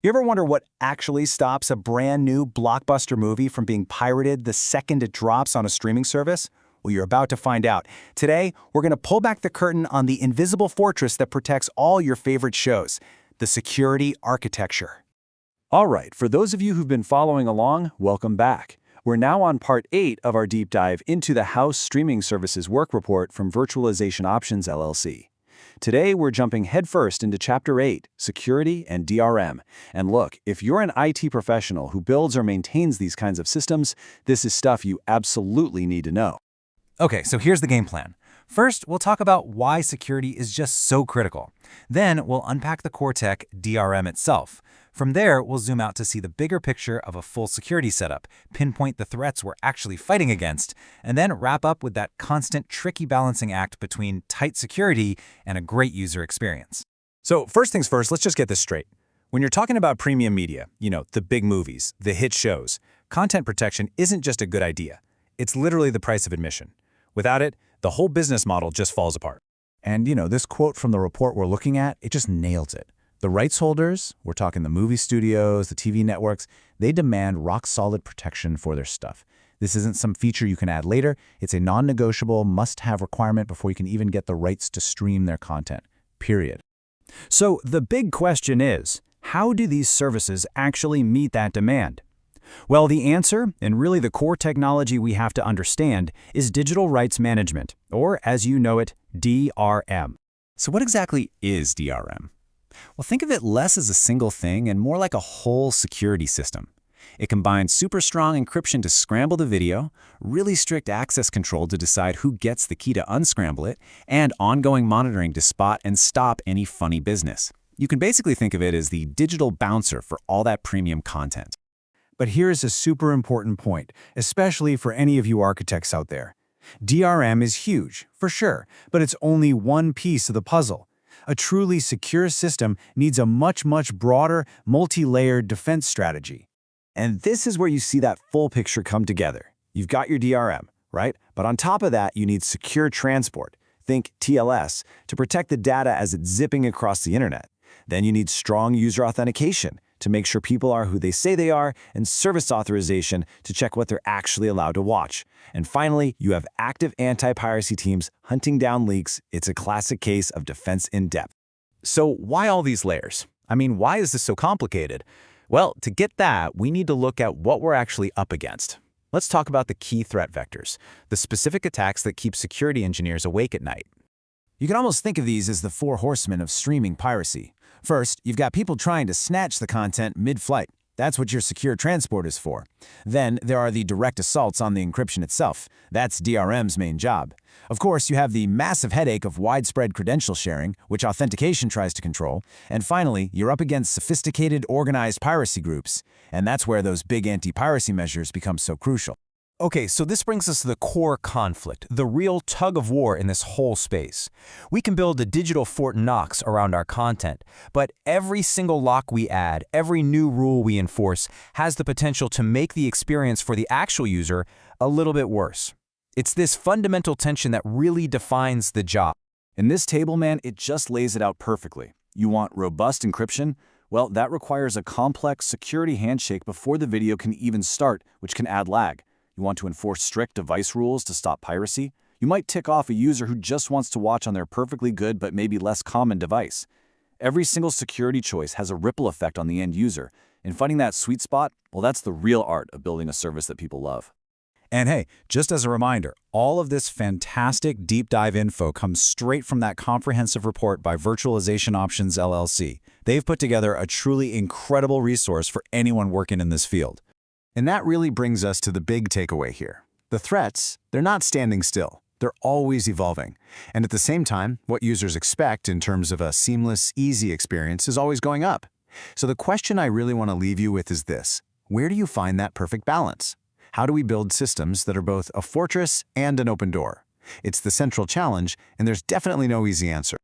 You ever wonder what actually stops a brand new blockbuster movie from being pirated the second it drops on a streaming service? Well, you're about to find out. Today, we're going to pull back the curtain on the invisible fortress that protects all your favorite shows, the security architecture. All right, for those of you who've been following along, welcome back. We're now on part 8 of our deep dive into the House Streaming Services Work Report from Virtualization Options LLC. Today, we're jumping headfirst into Chapter 8, Security and DRM. And look, if you're an IT professional who builds or maintains these kinds of systems, this is stuff you absolutely need to know. Okay, so here's the game plan. First, we'll talk about why security is just so critical. Then, we'll unpack the core tech, DRM itself. From there, we'll zoom out to see the bigger picture of a full security setup, pinpoint the threats we're actually fighting against, and then wrap up with that constant, tricky balancing act between tight security and a great user experience. So first things first, let's just get this straight. When you're talking about premium media, the big movies, the hit shows, content protection isn't just a good idea. It's literally the price of admission. Without it, the whole business model just falls apart. And this quote from the report we're looking at, it just nails it. The rights holders, we're talking the movie studios, the TV networks, they demand rock-solid protection for their stuff. This isn't some feature you can add later. It's a non-negotiable, must-have requirement before you can even get the rights to stream their content, period. So the big question is, how do these services actually meet that demand? Well, the answer, and really the core technology we have to understand, is digital rights management, or as you know it, DRM. So what exactly is DRM? Well, think of it less as a single thing and more like a whole security system. It combines super strong encryption to scramble the video, really strict access control to decide who gets the key to unscramble it, and ongoing monitoring to spot and stop any funny business. You can basically think of it as the digital bouncer for all that premium content. But here's a super important point, especially for any of you architects out there. DRM is huge, for sure, but it's only one piece of the puzzle. A truly secure system needs a much broader, multi-layered defense strategy. And this is where you see that full picture come together. You've got your DRM, right? But on top of that, you need secure transport, think TLS, to protect the data as it's zipping across the internet. Then you need strong user authentication to make sure people are who they say they are, and service authorization to check what they're actually allowed to watch. And finally, you have active anti-piracy teams hunting down leaks. It's a classic case of defense in depth. So why all these layers? I mean, why is this so complicated? Well, to get that, we need to look at what we're actually up against. Let's talk about the key threat vectors, the specific attacks that keep security engineers awake at night. You can almost think of these as the 4 horsemen of streaming piracy. First, you've got people trying to snatch the content mid-flight. That's what your secure transport is for. Then there are the direct assaults on the encryption itself. That's DRM's main job. Of course, you have the massive headache of widespread credential sharing, which authentication tries to control. And finally, you're up against sophisticated, organized piracy groups. And that's where those big anti-piracy measures become so crucial. Okay, so this brings us to the core conflict, the real tug of war in this whole space. We can build a digital Fort Knox around our content, but every single lock we add, every new rule we enforce, has the potential to make the experience for the actual user a little bit worse. It's this fundamental tension that really defines the job. In this table, man, it just lays it out perfectly. You want robust encryption? Well, that requires a complex security handshake before the video can even start, which can add lag. You want to enforce strict device rules to stop piracy? You might tick off a user who just wants to watch on their perfectly good but maybe less common device. Every single security choice has a ripple effect on the end user, and finding that sweet spot, well, that's the real art of building a service that people love. And hey, just as a reminder, all of this fantastic deep dive info comes straight from that comprehensive report by Virtualization Options LLC. They've put together a truly incredible resource for anyone working in this field. And that really brings us to the big takeaway here. The threats, they're not standing still. They're always evolving. And at the same time, what users expect in terms of a seamless, easy experience is always going up. So the question I really want to leave you with is this: where do you find that perfect balance? How do we build systems that are both a fortress and an open door? It's the central challenge, and there's definitely no easy answer.